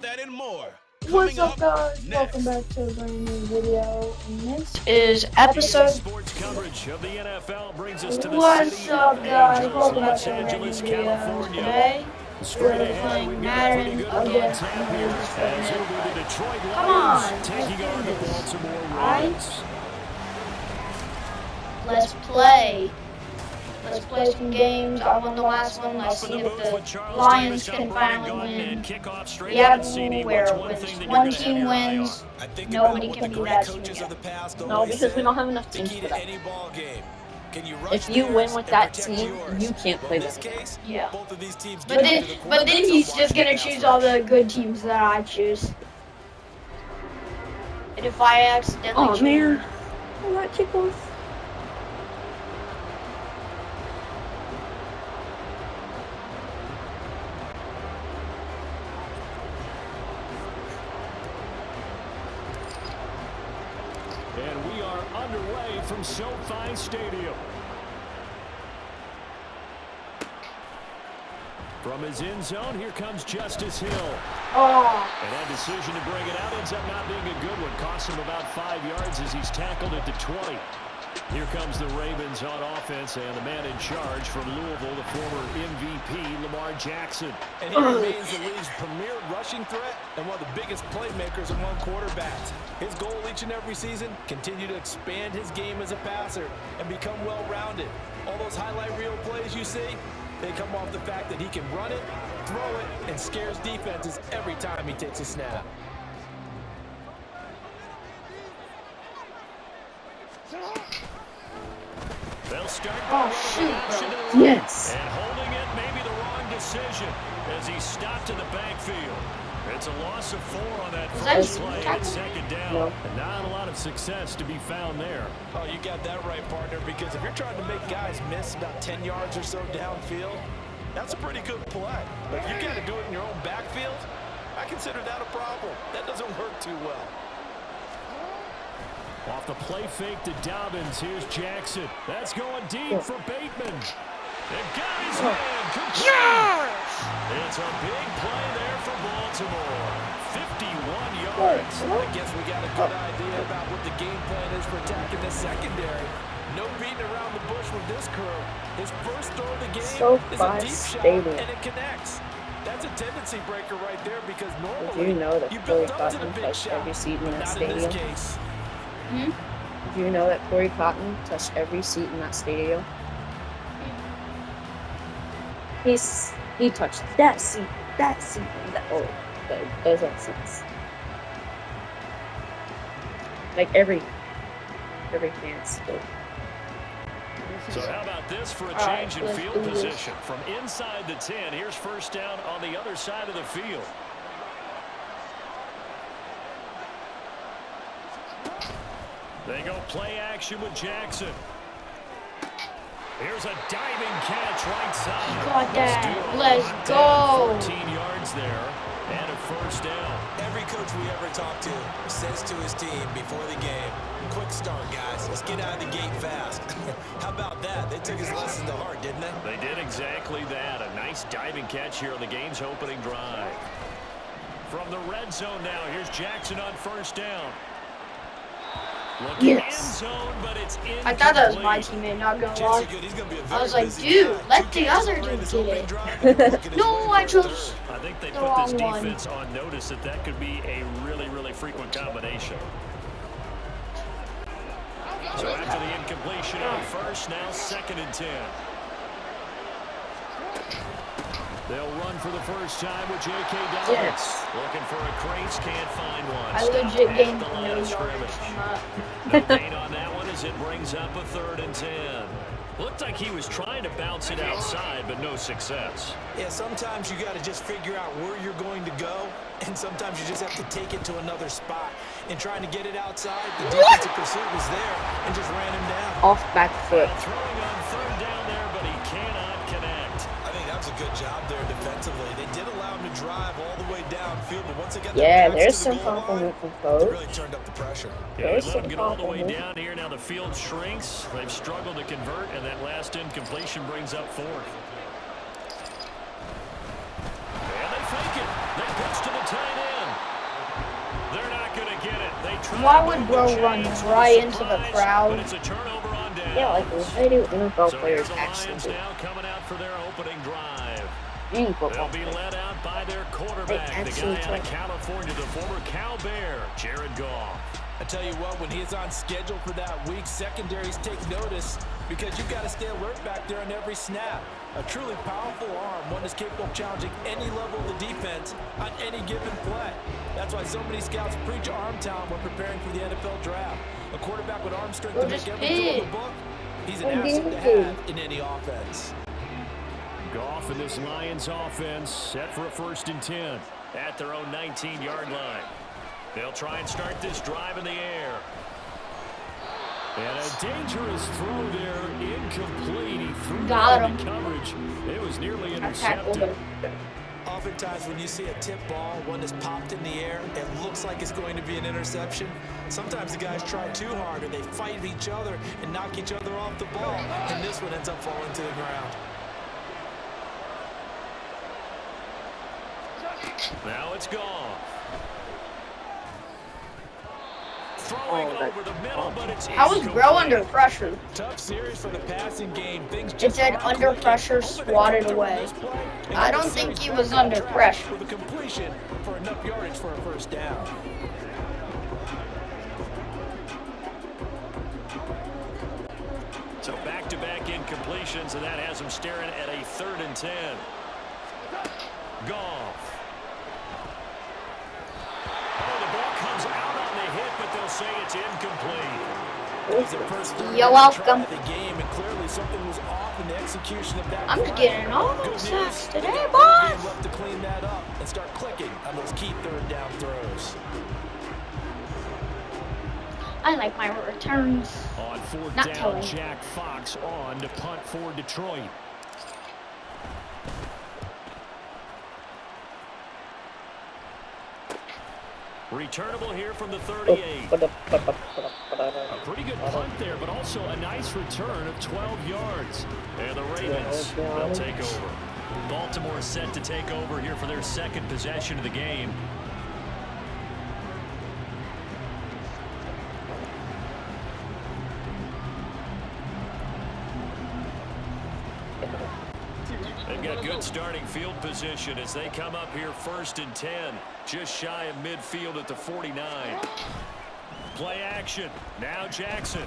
that and more. What's up, guys? Welcome back to a brand new video. And this is episode. Sports coverage of the NFL brings us to the What's up, guys? Welcome back Los to a brand new Angeles, video. California. Today, Straight we're ahead, playing we've got a pretty Madden good one on again. tap here as it'll be the Detroit Come Lions on, taking on the let's do this. Baltimore Alright? Ravens. Let's play. Let's play some games. I won the last one. Let's see if the Lions can finally win. Yeah, where when one team wins, nobody can be that team again. No, because we don't have enough teams for that. If you win with that team, you can't play them. Yeah. But then he's just gonna choose all the good teams that I choose. And if I accidentally choose, man, oh, that tickles. And we are underway from SoFi Stadium. From his end zone, here comes Justice Hill. oh, And that decision to bring it out ends up not being a good one. Costs him about 5 yards as he's tackled at the 20. Here comes the Ravens on offense, and the man in charge from Louisville, the former MVP, Lamar Jackson. And he remains the league's premier rushing threat and one of the biggest playmakers among quarterbacks. His goal each and every season, continue to expand his game as a passer and become well-rounded. All those highlight reel plays you see, they come off the fact that he can run it, throw it, and scares defenses every time he takes a snap. They'll start oh shoot, bro. Yes. and holding it may be the wrong decision as he stopped in the backfield. It's a loss of 4 on that first play and second down. No. And not a lot of success to be found there. Oh, you got that right, partner, because if you're trying to make guys miss about 10 yards or so downfield, that's a pretty good play. But if you got to do it in your own backfield, I consider that a problem. That doesn't work too well. Off the play fake to Dobbins, here's Jackson. That's going deep for Bateman. They've got his man. Good shot. It's a big play there for Baltimore. 51 yards. I guess we got a good idea about what the game plan is for attacking the secondary. No beating around the bush with this crew. His first throw of the game is a deep shot, and it connects. That's a tendency breaker right there because normally Did you know that you Corey build up to the Cotton big touched shot, every seat in but that not in this stadium? case. Did you know that Corey Cotton touched every seat in that stadium? He touched that seat, and that. Oh, those are seats. Like every fan's seat. So how about this for a All change right, in let's field do this. position? From inside the 10, here's first down on the other side of the field. They go play action with Jackson. Here's a diving catch right side. Got that. Let's go. 14 yards there and a first down. Every coach we ever talk to says to his team before the game, quick start, guys. Let's get out of the gate fast. How about that? They took his lesson to heart, didn't they? They did exactly that. A nice diving catch here on the game's opening drive. From the red zone now, here's Jackson on first down. Looking Yes. end zone, but it's incomplete. I thought that was my teammate, not gonna lie. I was like, dude, let the other dude get it. No, I chose I think they the put this wrong one. defense on notice that could be a really, really frequent combination. So after the incompletion on first, now 2nd and 10. They'll run for the first time with J.K. Dobbins. Yes. Looking for a Crates, can't find one. I Stopped legit at gained the no line of yards scrimmage. from that. No gain on that one as it brings up a 3rd and 10. Looked like he was trying to bounce it outside, but no success. Yeah, sometimes you got to just figure out where you're going to go, and sometimes you just have to take it to another spot. And trying to get it outside, the defensive pursuit was there and just ran him down. Off back foot. Throwing on 3rd down there, but he cannot connect. I think that was a good job there defensively. They did allow him to drive all the way downfield, but once they got Yeah, their there's backs to the some goal line, compliment from they coach. really turned up the pressure. Yeah, There's they let him some get all the way compliment. down here. Now the field shrinks. They've struggled to convert, and that last incompletion brings up 4th. And they fake it. They pitch to the tight end. Why would bro run right into the crowd? Yeah, like why do NFL players actually do? Now coming out for their opening drive. They'll be led out by their quarterback, the guy out of California, the former Cal Bear, Jared Goff. I tell you what, when he is on schedule for that week, secondaries take notice because you've got to stay alert back there on every snap. A truly powerful arm, one that's capable of challenging any level of the defense on any given play. That's why so many scouts preach arm talent when preparing for the NFL draft. A quarterback with arm strength to make every throw in the book, he's an asset to have in any offense. Goff and this Lions offense set for a 1st and 10 at their own 19-yard line. They'll try and start this drive in the air. And a dangerous throw there, incomplete. He threw Got the coverage. It was nearly intercepted. Oftentimes when you see a tip ball, one that's popped in the air, it looks like it's going to be an interception. Sometimes the guys try too hard or they fight each other and knock each other off the ball, and this one ends up falling to the ground. Now it's gone. Throwing over the middle, but it's How was bro under pressure? Tough series for the passing game. It said under pressure, swatted away. I don't think he was under pressure. With a completion for enough yardage for a 1st down. So back-to-back incompletions, and that has him staring at a 3rd and 10. Goff. Oh, the ball comes out on the hit, but they'll say it's incomplete. You're welcome. The game, and clearly something was off in the execution of that. I'm just getting all those sacks today, boys. Left to clean that up and start clicking on those key 3rd down throws. I like my returns. On 4th Not down, totally. Jack Fox on to punt for Detroit. Returnable here from the 38. A pretty good punt there, but also a nice return of 12 yards. And the Ravens will take over. Baltimore set to take over here for their 2nd possession of the game. They've got good starting field position as they come up here 1st and 10, just shy of midfield at the 49. Play action. Now Jackson.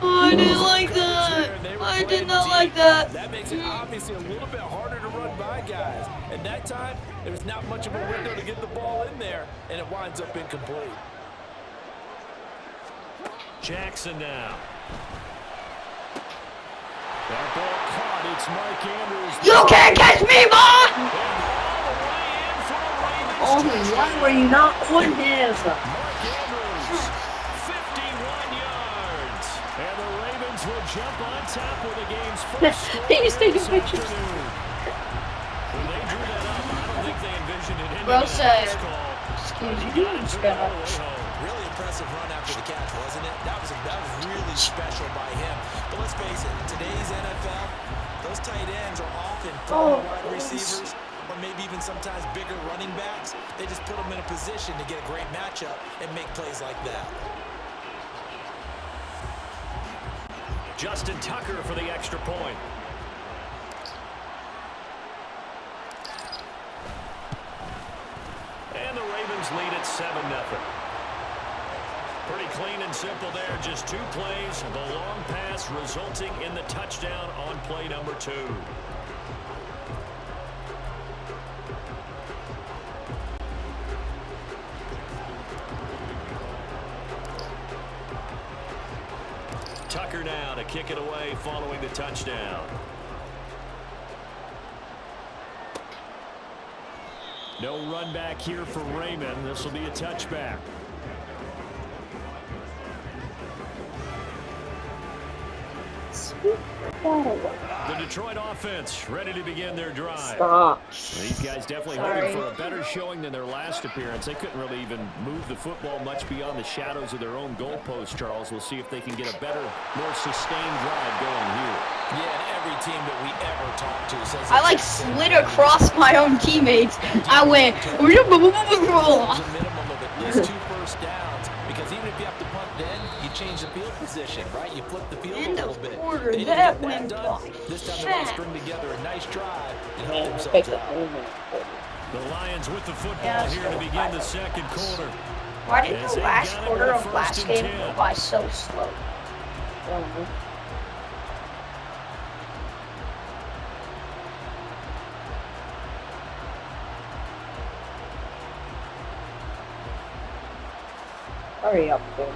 I didn't like that. I did not like that. That makes it obviously a little bit harder to run by guys. And that time, there was not much of a window to get the ball in there, and it winds up incomplete. Jackson now. That ball caught. It's Mark Andrews. You can't catch me, boy! Oh, why were you not on him? Mark Andrews, 51 yards. And the Ravens will jump on top with the game's first score He's taking this pictures. afternoon. When they drew that up, I don't think they envisioned it. Bro said, excuse me, Really impressive run after the catch, wasn't it? That was really special by him. But let's face it, in today's NFL, those tight ends are often former wide receivers or maybe even sometimes bigger running backs. They just put them in a position to get a great matchup and make plays like that. Justin Tucker for the extra point. And the Ravens lead at 7-0. Pretty clean and simple there. Just 2 plays. The long pass resulting in the touchdown on play number 2. Tucker now to kick it away following the touchdown. No run back here for Raymond. This will be a touchback. The Detroit offense ready to begin their drive. Stop. These guys definitely hoping for a better showing than their last appearance. They couldn't really even move the football much beyond the shadows of their own goalpost, Charles. We'll see if they can get a better, more sustained drive going here. Yeah, and every team that we ever talked to says I like slid across my own teammates. I went. a minimum of at least 2 first downs, because even if you have to punt, then you change the field position, right? You flip the field a little bit. Quarter, They didn't that get went that done. by This time they want to string together a nice drive and help Man, themselves take the out. The Lions with the football here to begin the second quarter. Why did the last quarter of last game go by so slow? Hurry up, dude.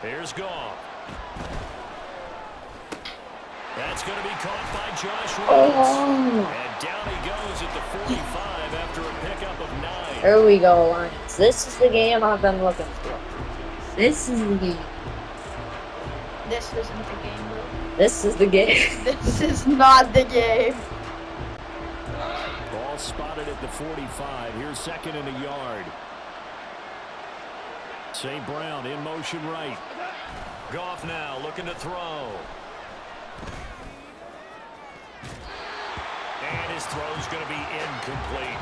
Here's Goff. That's going to be caught by Josh Reynolds. And down he goes at the 45 after a pickup of 9. Here we go, Lions. This is the game I've been looking for. This is the game. This isn't the game, bro. This is the game. This is not the game. Ball spotted at the 45. Here's second and a yard. St. Brown in motion right. Goff now looking to throw. And his throw's going to be incomplete.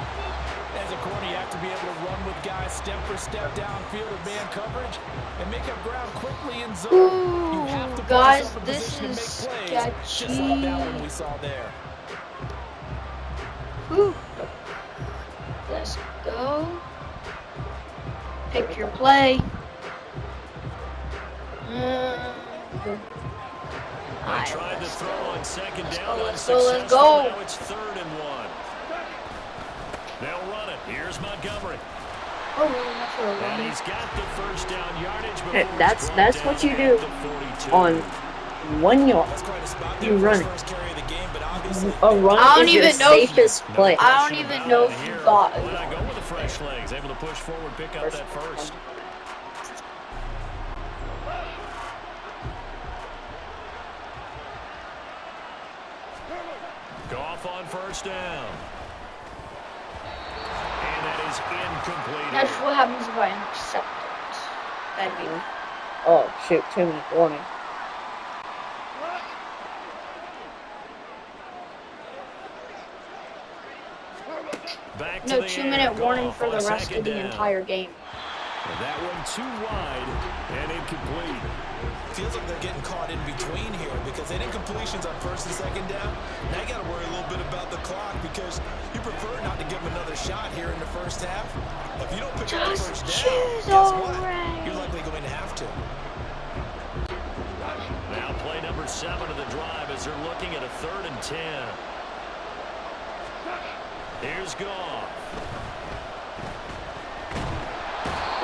As a corner, you have to be able to run with guys step for step downfield in man coverage and make up ground quickly in zone. Ooh, you have to guys, put this position is and make plays, sketchy. just like that one we saw there. Whew. Let's go. Pick your play. I tried to throw on second down. Let's go. Now it's 3rd and 1. They'll run it. Here's Montgomery. Oh, really? Not for a And run. he's got the first down yardage. Hey, before that's it's brought what you down do at the 42. on 1 yard. That's quite a spot You there run for it. his first carry of the game, but obviously A run I don't is your even know if- safest play. I don't even know if you got it. Why not go with the fresh legs? Able to push forward, pick up that first. Goff on first down. And that is incomplete. That's what happens if I intercept it. That'd be. Oh, shoot. 2-minute warning. Back to No, the 2-minute air. warning Goff for on the rest second of the down. entire game. And that one too wide and incomplete. feels like they're getting caught in between here because they didn't completions on first and second down. Now you got to worry a little bit about the clock because you prefer not to give them another shot here in the first half. If you don't pick up the first down, guess what? You're likely going to have to. Now play number 7 of the drive as they're looking at a 3rd and 10. Here's Goff.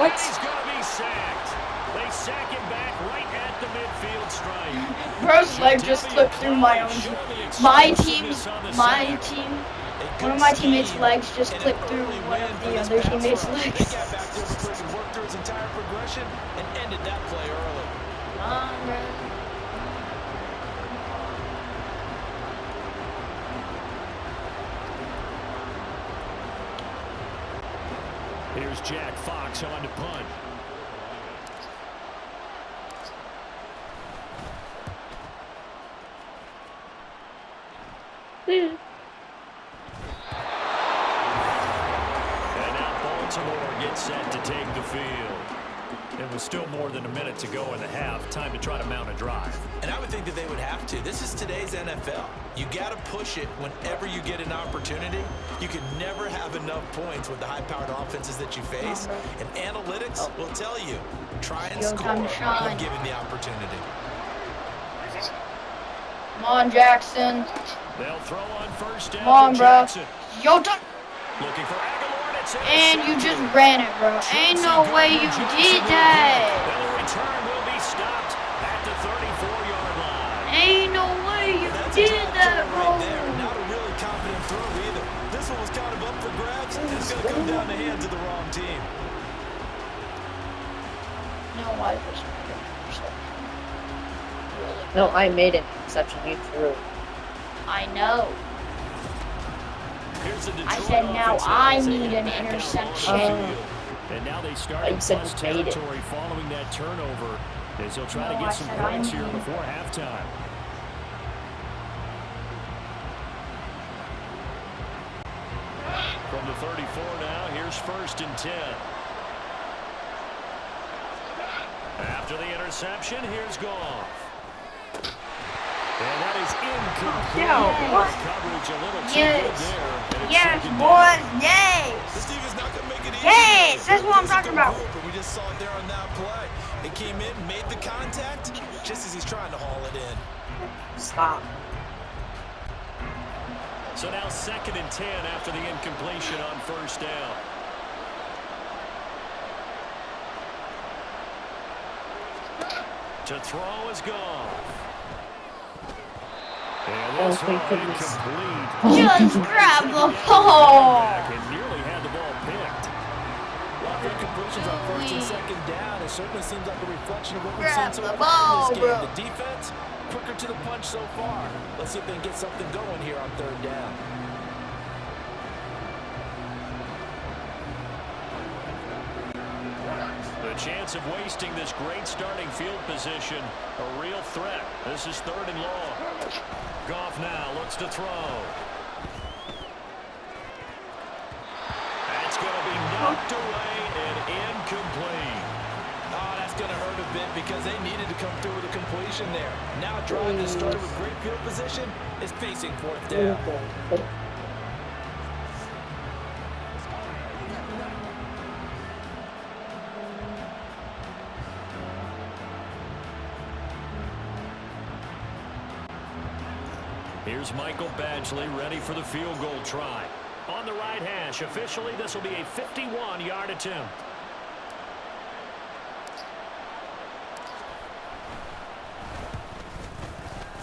What? He's going to be sacked. They sack him back right at the midfield stripe. Bro's leg just slipped through my own. One of my teammates' legs just clipped through one of the other teammates' legs. He got back there because he worked through his entire progression and ended that play early. Here's Jack Fox on to punt. And now Baltimore gets set to take the field. It was still more than a minute to go in the half. Time to try to mount a drive. And I would think that they would have to. This is today's NFL. You got to push it whenever you get an opportunity. You can never have enough points with the high-powered offenses that you face. And analytics will tell you, try and score when given the opportunity. Come on, Jackson. They'll throw on first down. Come on, bro. Jackson. Yo, Looking for Aguilar. and you just ran it, bro. Ain't no way you did that. Well, the return will be stopped at the 34-yard line. Ain't no way you did that, bro. Right there. Not a really confident throw either. This one was kind of up for grabs, and it's going to come down the hands of the wrong team. No, I just No, I made an interception. You threw. I know. Here's the I said now I need an interception. And now they start in plus territory following that turnover, as he'll try to get some points here before halftime. From the 34 now, here's 1st and 10. After the interception, here's Goff. And that is incomplete. Coverage a little too good there. Yes, boys. Yes. This team is not going to make it easy. Yes, that's what I'm talking about. But we just saw it there on that play. It came in, made the contact, just as he's trying to haul it in. Stop. So now 2nd and 10 after the incompletion on 1st down. To throw is Goff. And this one incomplete. Just grab the ball. And nearly had the ball picked. Well, incompletions on 1st and 2nd down. It certainly seems like a reflection of what we've Grab seen so the far in this ball, game. The defense, quicker to the punch so far. Let's see if they can get something going here on 3rd down. The chance of wasting this great starting field position, a real threat. This is 3rd and long. Goff now looks to throw. That's going to be knocked away and incomplete. Oh, that's going to hurt a bit because they needed to come through with a completion there. Now a drive that started with great field position is facing 4th down. Here's Michael Badgley ready for the field goal try. On the right hash, officially this will be a 51-yard attempt.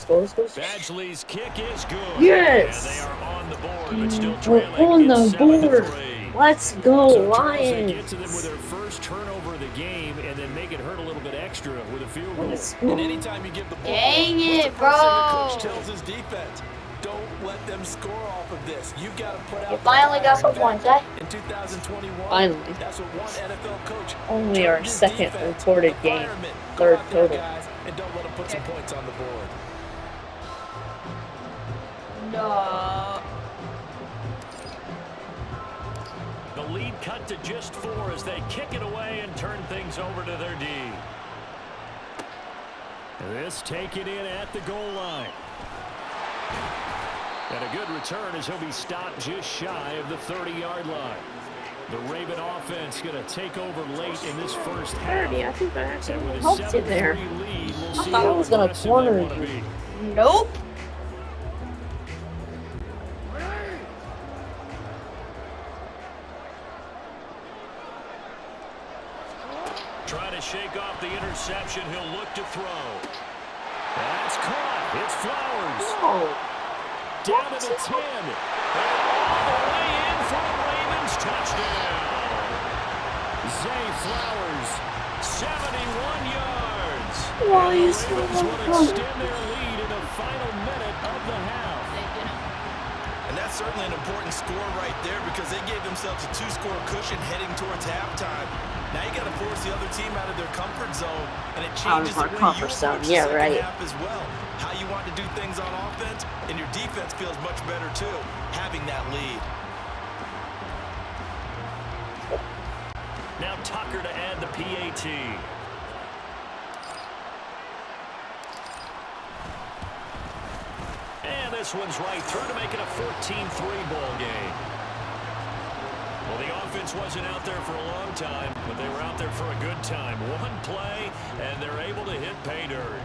Badgley's kick is good. Yes. And they are on the board, but still trailing. We're on the board. Let's go, so Lions. They get to them with their first turnover of the game and then make it hurt a little bit extra with a field goal. And anytime you give the ball, Dang it, bro. bro. Coach tells his defense, don't let them score off of this. You've got to put out. You finally got some points, eh? In 2021, finally. That's what one NFL coach. Only our 2nd reported game. 3rd total. Guys, and don't let them put some points on the board. No. The lead cut to just 4 as they kick it away and turn things over to their D. This taken in at the goal line. And a good return as he'll be stopped just shy of the 30-yard line. The Raven offense going to take over late in this first half. 30, I think that actually And with a helped you there. 7-3 lead, we'll I see thought I how was going to aggressive corner they want to you. be. Nope. Trying to shake off the interception. He'll look to throw. That's caught. It's Flowers. Oh. Down to the 10. And all the way in for a Ravens touchdown. Zay Flowers, 71 yards. Why And is the Ravens he will extend their lead in the final minute of the half. And that's certainly an important score right there because they gave themselves a 2-score cushion heading towards halftime. Now you got to force the other team out of their comfort zone, and it changes the way you approach the second half as well. How you want to do things on offense, and your defense feels much better too, having that lead. Now Tucker to add the PAT. And this one's right through to make it a 14-3 ball game. Well, the offense wasn't out there for a long time, but they were out there for a good time. One play, and they're able to hit pay dirt.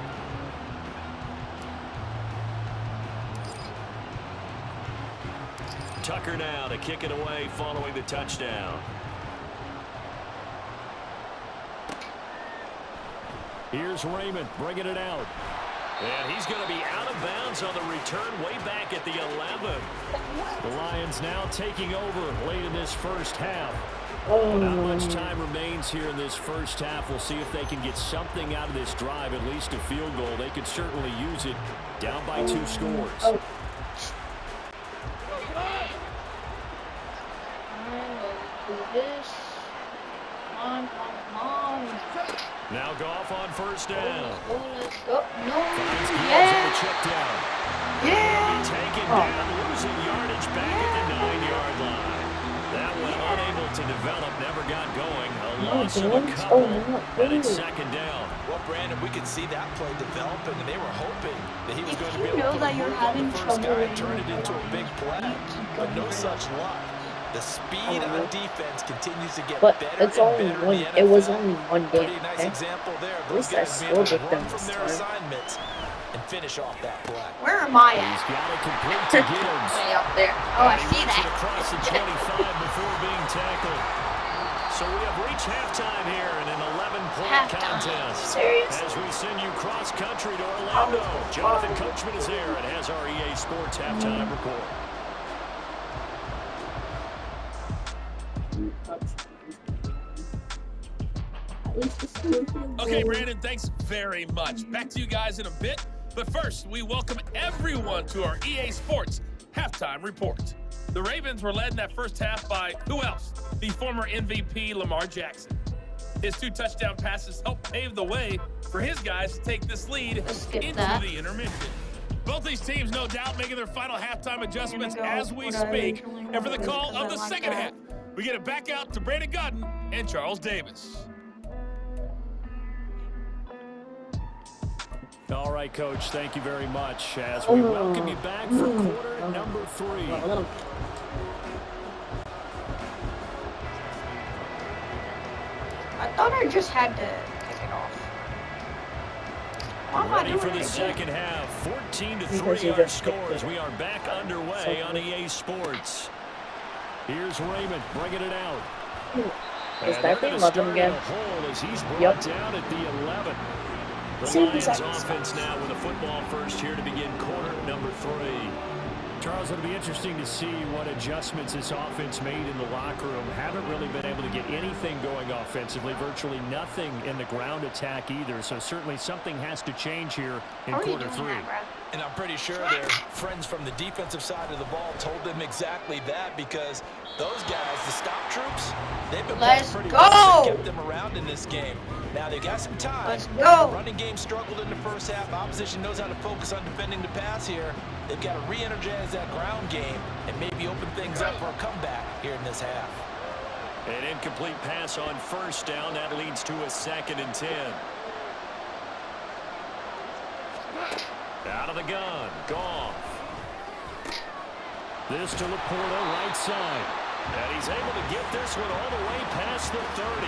Tucker now to kick it away following the touchdown. Here's Raymond bringing it out. And he's going to be out of bounds on the return way back at the 11. The Lions now taking over late in this first half. Not much time remains here in this first half. We'll see if they can get something out of this drive, at least a field goal. They could certainly use it down by 2 scores. on, come on. Now Goff on first down. Let's go. No. Finds Gibbs Yeah. on the check down. Yeah. Taken down, losing yardage back at the 9-yard line. That one unable to develop, never got going. A loss of a couple, and it's second down. Well, Brandon, we could see that play developing, and they were hoping that he was going to be You able know to that you're having first trouble guy and turn it into a big play, but no such luck. The speed on defense continues to get better it's and only better one. in the NFL. It was only one game. Pretty nice example there. At Those least I guys being able scored to with run them from this their time. assignments and finish off that play. Where am I He's at? got it complete to Gibbs. Way up there. Oh, I And he see makes it that. across the 25 before being tackled. So we have reached halftime here in an 11-point contest. Serious? As we send you cross-country to Orlando, Jonathan Coachman is there and has our EA Sports halftime report. Okay, Brandon, thanks very much. Back to you guys in a bit. But first, we welcome everyone to our EA Sports halftime report. The Ravens were led in that first half by who else? The former MVP Lamar Jackson. His 2 touchdown passes helped pave the way for his guys to take this lead into the intermission. Both these teams, no doubt, making their final halftime adjustments as we speak. And for the call of the second half, we get it back out to Brandon Godden and Charles Davis. All right, Coach, thank you very much as we welcome you back for quarter number 3. I thought I just had to take it off. Why am I Ready doing for it the again? second half. 14-3 our scores. We are back underway on EA Sports. Here's Raymond bringing it out. Is that thing loving again? As he's brought down at the 11. The Lions offense now with a football first here to begin quarter number 3. Charles, it'll be interesting to see what adjustments this offense made in the locker room. Haven't really been able to get anything going offensively, virtually nothing in the ground attack either. So certainly something has to change here in quarter 3. And I'm pretty sure their friends from the defensive side of the ball told them exactly that, because those guys, the stop troops, they've been playing pretty well and kept them around in this game. Now they got some time. Let's go. The running game struggled in the first half. Opposition knows how to focus on defending the pass here. They've got to re-energize that ground game and maybe open things up for a comeback here in this half. An incomplete pass on first down. That leads to a 2nd and 10. Out of the gun. Goff. This to Laporta, right side. And he's able to get this one all the way past the 30.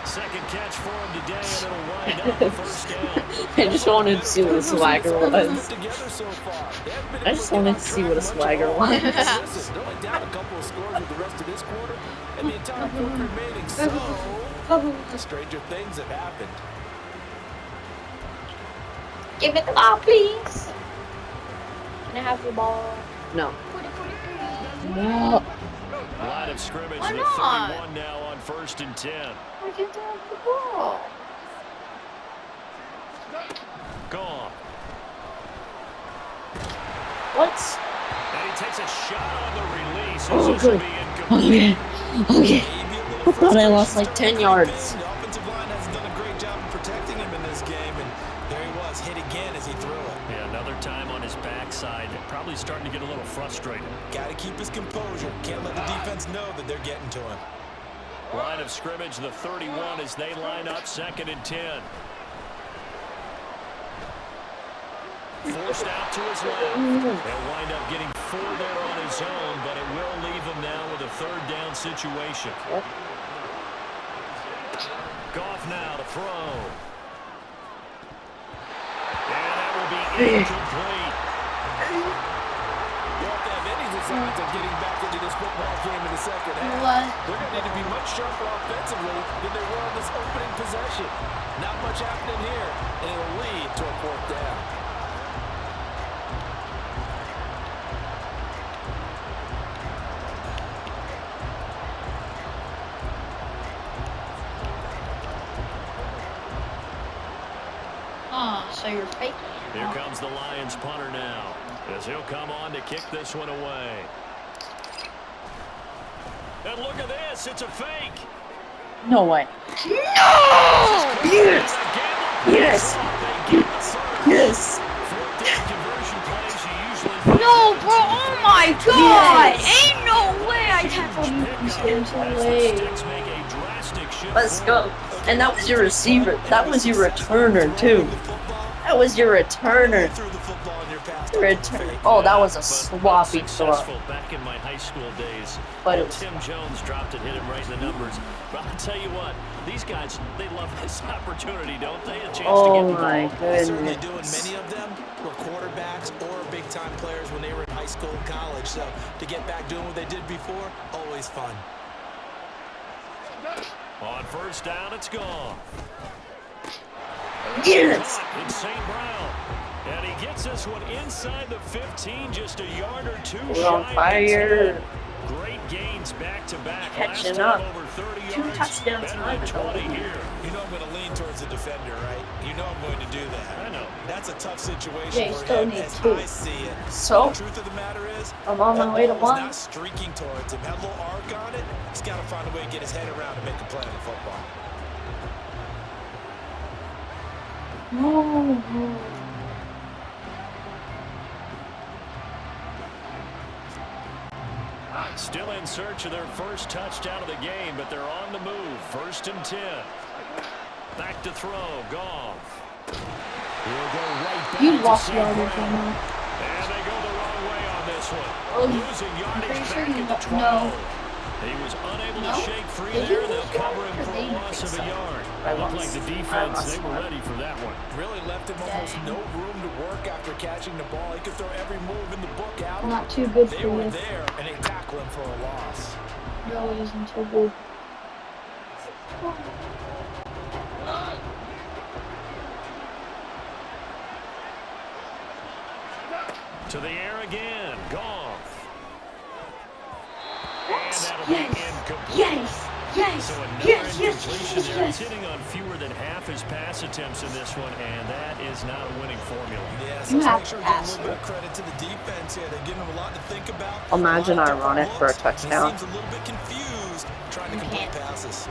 Second catch for him today, and it'll wind up the first down. I just wanted to see what a swagger was. I just wanted to see what a swagger was. They're only down a couple of scores with the rest of this quarter, and the entire quarter remaining. So, stranger things have happened. Give it the ball, please. Can I have the ball? No. Put it, please. No. Line of scrimmage, Why the not? 31 now on 1st and 10. I get to have the ball. Gone. What? And he takes a shot on the release. Oh, This good. will be incomplete. Okay. I thought I lost like 10 yards. The offensive line has done a great job of protecting him in this game, and there he was, hit again as he threw it. Yeah, another time on his backside. Probably starting to get a little frustrated. Got to keep his composure. Can't let the defense know that they're getting to him. Line of scrimmage, the 31 as they line up 2nd and 10. Forced out to his left. He'll wind up getting 4 there on his own, but it will leave him now with a 3rd down situation. Goff now to throw. And that will be incomplete. Well, if they have any designs of getting back into this football game in the second half, What? they're going to need to be much sharper offensively than they were on this opening possession. Not much happening here, and it'll lead to a 4th down. Oh, so you're faking. Here comes the Lions punter now, as he'll come on to kick this one away. And look at this, it's a fake. No way. No! Yes! Yes! Yes! No, bro. Oh my God! Yes. Ain't no way I tackled you from so away. Let's go. And that was your receiver. That was your returner, too. That was your returner. Oh, that was a sloppy throw. Back in my high school days, But it was Tim Jones dropped it, hit him right in the numbers. But I'll tell you what, these guys, they love this opportunity, don't they? A chance to get the my ball. They certainly do, and goodness. many of them were quarterbacks or big-time players when they were in high school and college. So to get back doing what they did before, always fun. On first down, it's gone. Yes! It's St. Brown. And he gets this one inside the 15, just a yard or two We're on shy of fire. 10. Great gains back-to-back. Catching Last up. time over 30 2 yards. touchdowns Better tonight. than 20 here. You know I'm going to lean towards the defender, right? You know I'm going to do that. I know. That's a tough situation Yeah, you for still him, need as 2. I see it. So, The truth of the matter is, I'm on my that way to ball was 1. not streaking towards him. Had a little arc on it. He's got to find a way to get his head around and make a play on the football. No. Still in search of their first touchdown of the game, but they're on the move. 1st and 10. Back to throw. Goff. He'll go right back You to lost St. yardage Brown. on that. And they go the wrong way on this one. Oh, Losing I'm yardage pretty sure back you at the don't 12. know. He was unable No? to shake free Did there. you They'll lose cover him yardage? for They a didn't loss think of a so. yard. I Looked lost. like the I defense, lost they were one. ready for that one. Really left him almost Dang. no room to work after catching the ball. He could throw every move in the book at him. Not too good They for were you. there, and they tackle him for a loss. Really isn't too good. To the air again. Goff. And that'll Yes. be incomplete. Yes. Yes. So another Yes. Yes. incompletion Yes. there. Yes. Hitting on fewer than half his pass attempts in this one, and that is not a winning formula. Yeah, so You let's have make to sure we give a pass little bit of credit to the defense here. They're giving him a lot to think about. Imagine A lot I of run it different for a looks. touchdown. He seems a little bit confused trying to You complete can't. passes.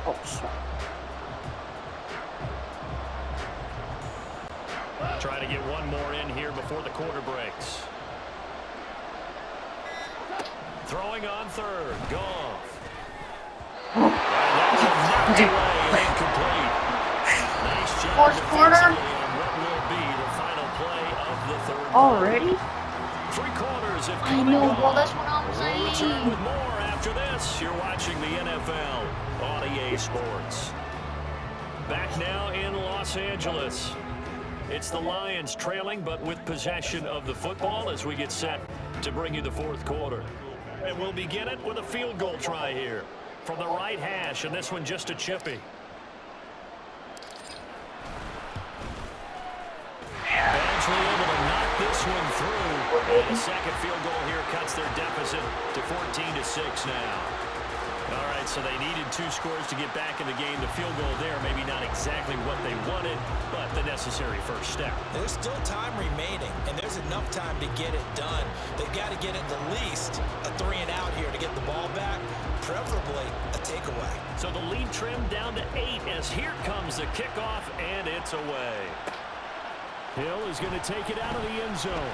Oh, shit. Trying to get one more in here before the quarter breaks. Throwing on 3rd. Goff. And that's a knocked away, incomplete. Nice job Fourth quarter. defensively on what will be the final play of the 3rd quarter. Already? 3 quarters have I come know, and bro. gone. That's what I'm We'll saying. return with more after this. You're watching the NFL on EA Sports. Back now in Los Angeles. It's the Lions trailing, but with possession of the football as we get set to bring you the 4th quarter. And we'll begin it with a field goal try here from the right hash, and this one just a chippy. Eventually able to knock this one through. And a second field goal here cuts their deficit to 14-6 now. All right, so they needed 2 scores to get back in the game. The field goal there, maybe not exactly what they wanted, but the necessary first step. There's still time remaining, and there's enough time to get it done. They've got to get at the least a 3-and-out here to get the ball back, preferably a takeaway. So the lead trimmed down to 8 as here comes the kickoff, and it's away. Hill is going to take it out of the end zone.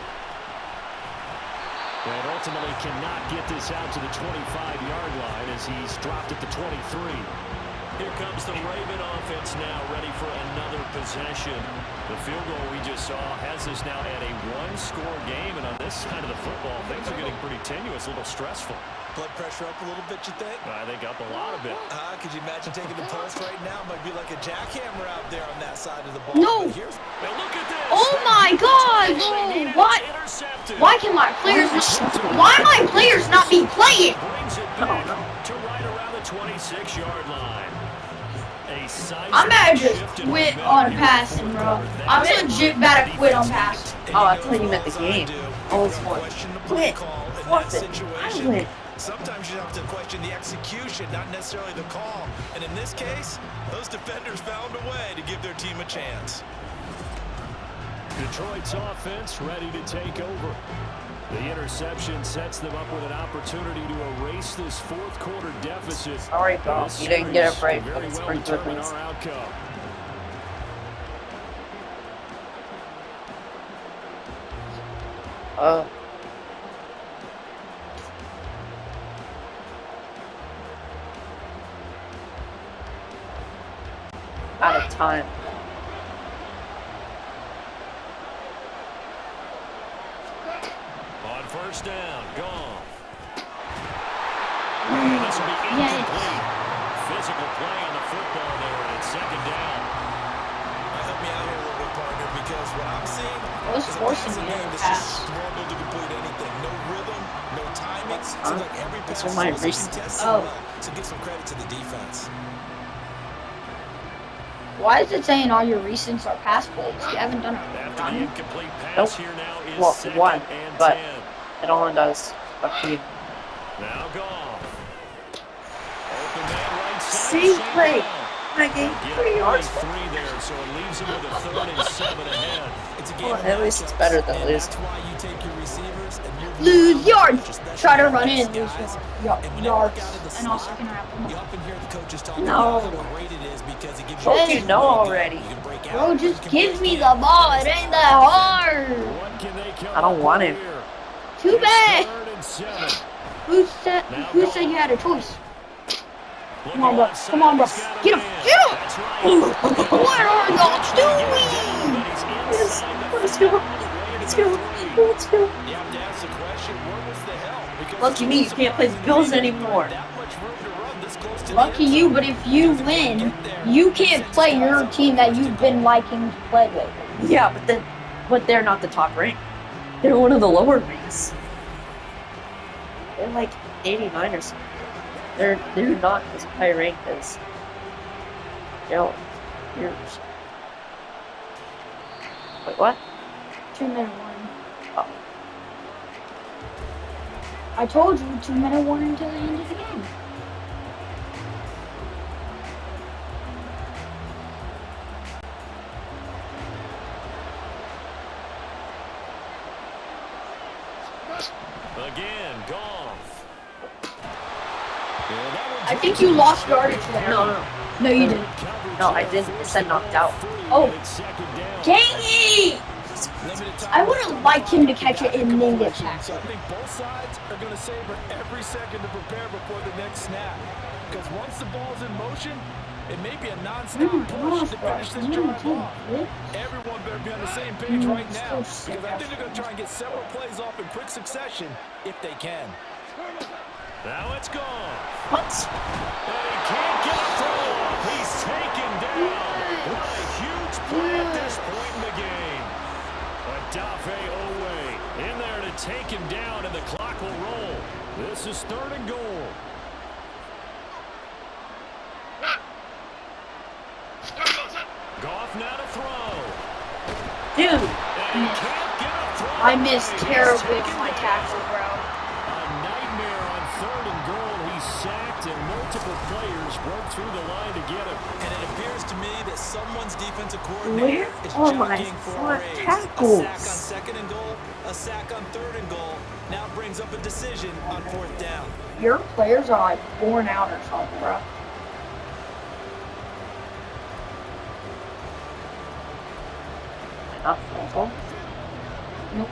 And ultimately cannot get this out to the 25-yard line as he's dropped at the 23. Here comes the Raven offense now, ready for another possession. The field goal we just saw has us now at a 1-score game, and on this side of the football, things are getting pretty tenuous, a little stressful. Blood pressure up a little bit, you think? I think up a lot of it. Could you imagine taking the pulse right now? Might be like a jackhammer out there on that side of the ball. No. But here's Now look at this. Oh my God, bro! What? Intercepted. Why can my players not? Why my players not be playing? Brings it back to right around the 26-yard line. A I'm bad at seismic just shift in quit momentum on here in the passing, fourth bro. quarter. I'm That's legit bad at quit on passing. Oh, I thought you meant the game. Oh, it's one. Quit. Forfeit. I win. Sometimes you have to question the execution, not necessarily the call. And in this case, those defenders found a way to give their team a chance. Detroit's offense ready to take over. The interception sets them up with an opportunity to erase this fourth quarter deficit. Sorry, Bob. You didn't get a break. Very well determine our outcome. Out of time. On first down, gone. And this will be incomplete. Physical play on the football there, and it's second down. Help me out here a little bit, partner, because what I'm seeing was is forcing a me game to that's pass. just struggled to complete anything. No rhythm, no timing. Seems like every pass That's my is recent. contested Oh. well. So give some credit to the defense. Why is it saying all your recents are pass plays? You haven't done it. After the incomplete pass Nope. here now is Well, second one, and but 10. it only does a few. Now gone. Open man right side. Same play. down. I gave Yeah, 3 yards. 3 there, so it leaves him with a 3rd and 7 ahead. It's a game Well, of at least it's matchups, better than and losing. that's why you take your receivers and move them Lose around yards. the bench, Try to especially run in, against lose guys. yards. And when they work out of the And also slot, can happen. you often hear the coaches talking No. about how great it is because it gives you Told Hey. you no already. You can break out, Bro, you just can give break me in. the ball. It ain't that hard. What can they come I don't up want with him. here? Too It's bad. 3rd and 7. Who said you had a choice? Looking Come on, bro. left Come on, bro. side, he's got Get him. man. Get him. That's right. What are y'all Eventually get him down, doing? but he's Yes. inside the Let's 5, go. on the way to Let's the go. 3. Let's go. You have to ask the question, where was the help? Because Lucky it's me, you can't play the surprising Bills to me that anymore. that much room to run this close to the Lucky end you, zone. but if you Because if win, get there, you it can't sets play guys your up team for that first you've and been goal. liking to play with. Yeah, but they're not the top rank. They're one of the lower ranks. They're like 89 or something. They're not as high ranked as yours. Wait, what? 2-minute warning. Oh. I told you 2-minute warning until the end of the game. Again, Goff. I think you lost yardage there. No. No, you didn't. No, I didn't. It said knocked out. Oh. Dang it! I would have liked him to catch it and then get So I tackled. think both sides are going to savor every second to prepare before the next snap. Because once the ball's in motion, it may be a non-stop push to finish this drive off. Everyone better be on the same page right now, because I think they're going to try and get several plays off in quick succession if they can. Now it's gone. What? And he can't get a throw off. He's taken down. What a huge play at this point in the game. Adafe Owe in there to take him down, and the clock will roll. This is 3rd and goal. Goff now to throw. Dude, And he can't get a throw. I missed He's terribly taken on my down. tackle, bro. A nightmare on 3rd and goal. He's sacked, and multiple players broke through the line to get him. And it appears to me that someone's defensive coordinator where is are my jockeying for a front raise. tackles? A sack on 2nd and goal, a sack on 3rd and goal. Now brings up a decision on 4th down. Your players are like worn out or something, bro. not awful. Nope.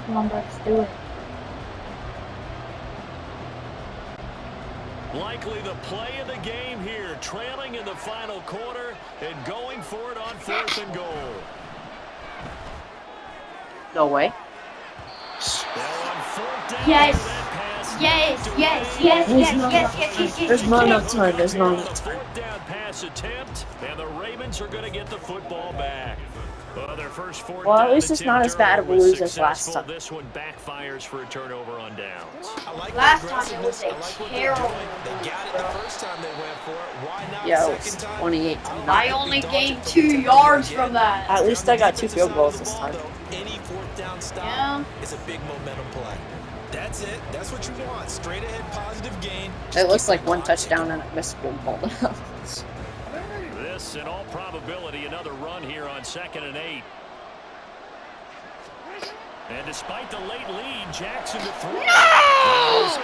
Come on, let's do it. Likely the play of the game here, trailing in the final quarter and going for it on 4th and goal. No way. Now on 4th down, Yes. that pass Yes, knocked yes, away. yes, There's yes, not yes, enough yes, time. yes, yes, There's not yes. enough time. There's not On enough the time. 4th down pass attempt, and the Ravens are going to get the football back. Well, their first 4th Well, at down least it's not as attempt bad of a earlier was lose as last successful. time. This one backfires for a turnover on downs. I like Last the time it was aggressiveness. a I like what they're terrible doing. They got it the first time they went for it. Why not Yeah, the it was second time? 28 I don't to I think only they gained dodged it 2 from the yards again. from that. At least I got 2 Defensive field side goals of the this ball, time. though, any 4th down stop is a big momentum play. That's it. That's what you want. Straight ahead positive gain. It looks like one touchdown and a missed field goal. This, in all probability, another run here on 2nd and 8. And despite the late lead, Jackson to throw. No!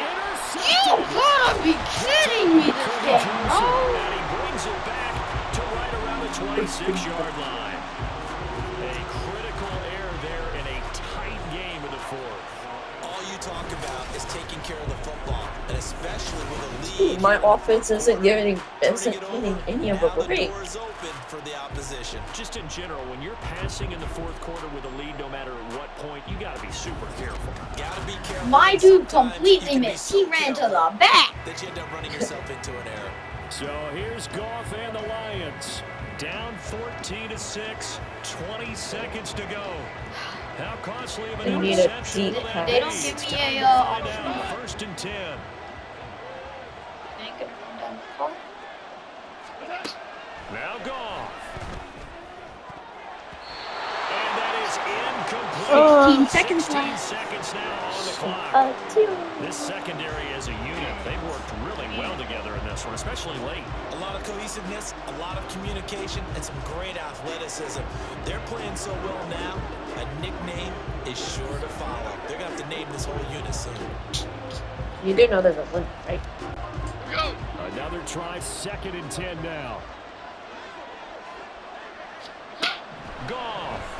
You gotta be kidding me this game, bro. And he brings it back to right around the 26-yard line. A critical error there in a tight game in the fourth. All you talk about is taking care of the football, and especially with a lead. My offense isn't getting any of a break. Doors open for the opposition. Just in general, when you're passing in the fourth quarter with a lead, no matter at what point, you got to be super careful. Gotta be careful. My dude completely missed. He ran to the back. That you end up running yourself into an error. So here's Goff and the Lions. Down 14-6, 20 seconds to go. How costly of an interception will that be? They don't give me a opportunity. 1st and 10. Now Goff. And that is incomplete. 16 seconds 16 left. seconds now on the clock. This secondary as a unit, they've worked really well together in this one, especially late. A lot of cohesiveness, a lot of communication, and some great athleticism. They're playing so well now, a nickname is sure to follow. They're going to have to name this whole unit soon. You do know there's a limit, right? Another try, 2nd and 10 now. Goff.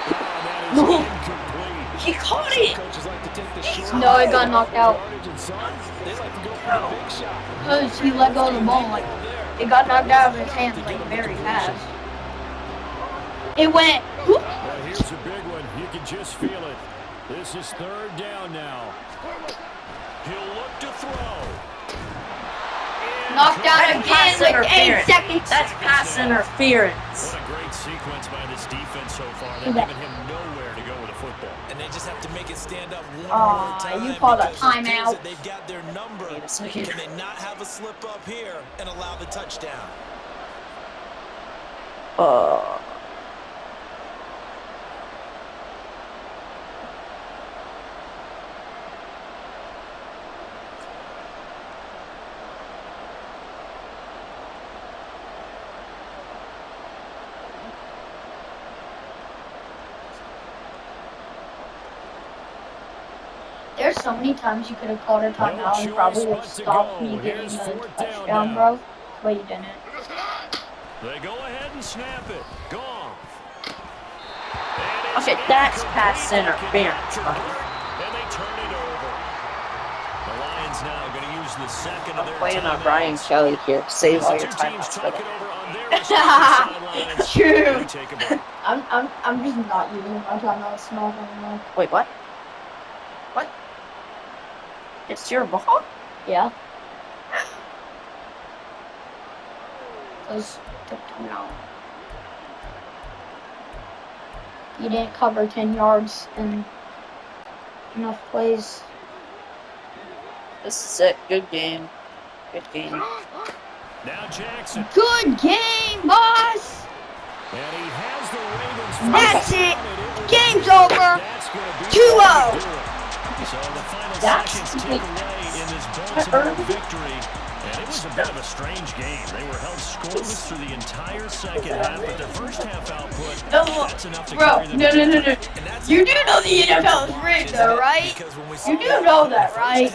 And that is incomplete. He caught it! No, it got knocked out. Because he let go of the ball. Like, it got knocked out of his hands like very fast. It went. Whoop. Well, here's a big one. You can just feel it. This is 3rd down now. He'll look to throw. Knocked out again with 8 seconds. That's pass interference. What a great sequence by this defense so far. They're giving him nowhere to go with the football. And they just have to make it stand up one more time. You called a timeout. They've got their number. Can they not have a slip up here and allow the touchdown? There's so many times you could have called a timeout and probably would have stopped me getting a touchdown, bro. But you didn't. They go ahead and snap it. Goff. Okay, that's pass interference. And they turn it over. The Lions now going to use the second of their Playing on timeouts. Brian Kelly here. Save all your Two time. teams talking over on their respective sidelines. True. We take a break. I'm just not using my timeouts enough anymore. Wait, what? What? It's your ball? Yeah. Because took time out. You didn't cover 10 yards in enough plays. This is it. Good game. Good game. Now Jackson. Good game, boss! And he has the Ravens. That's it! Game's over! 2-0! So the final seconds tick away in this Baltimore victory. And it was a bit of a strange game. They were held scoreless through the entire second half, but their first half output, that's enough to carry them. No. You do know the NFL is rigged, though, right? You do know that, right?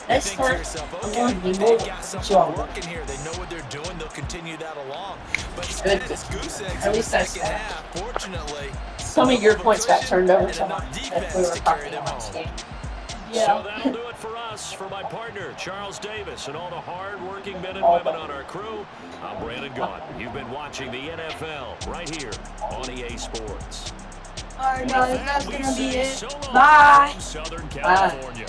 Let's start along the They've got something working here. They know what they're doing. They'll continue that along. But it's kind of this goose eggs in the second half. Fortunately, some of your points got turned over to mine if we were talking about this game. So that'll do it for us. For my partner, Charles Davis, and all the hard-working men and women on our crew, I'm Brandon Gaunt. You've been watching the NFL right here on EA Sports. Alright, guys, that's gonna be it. Bye! Southern California.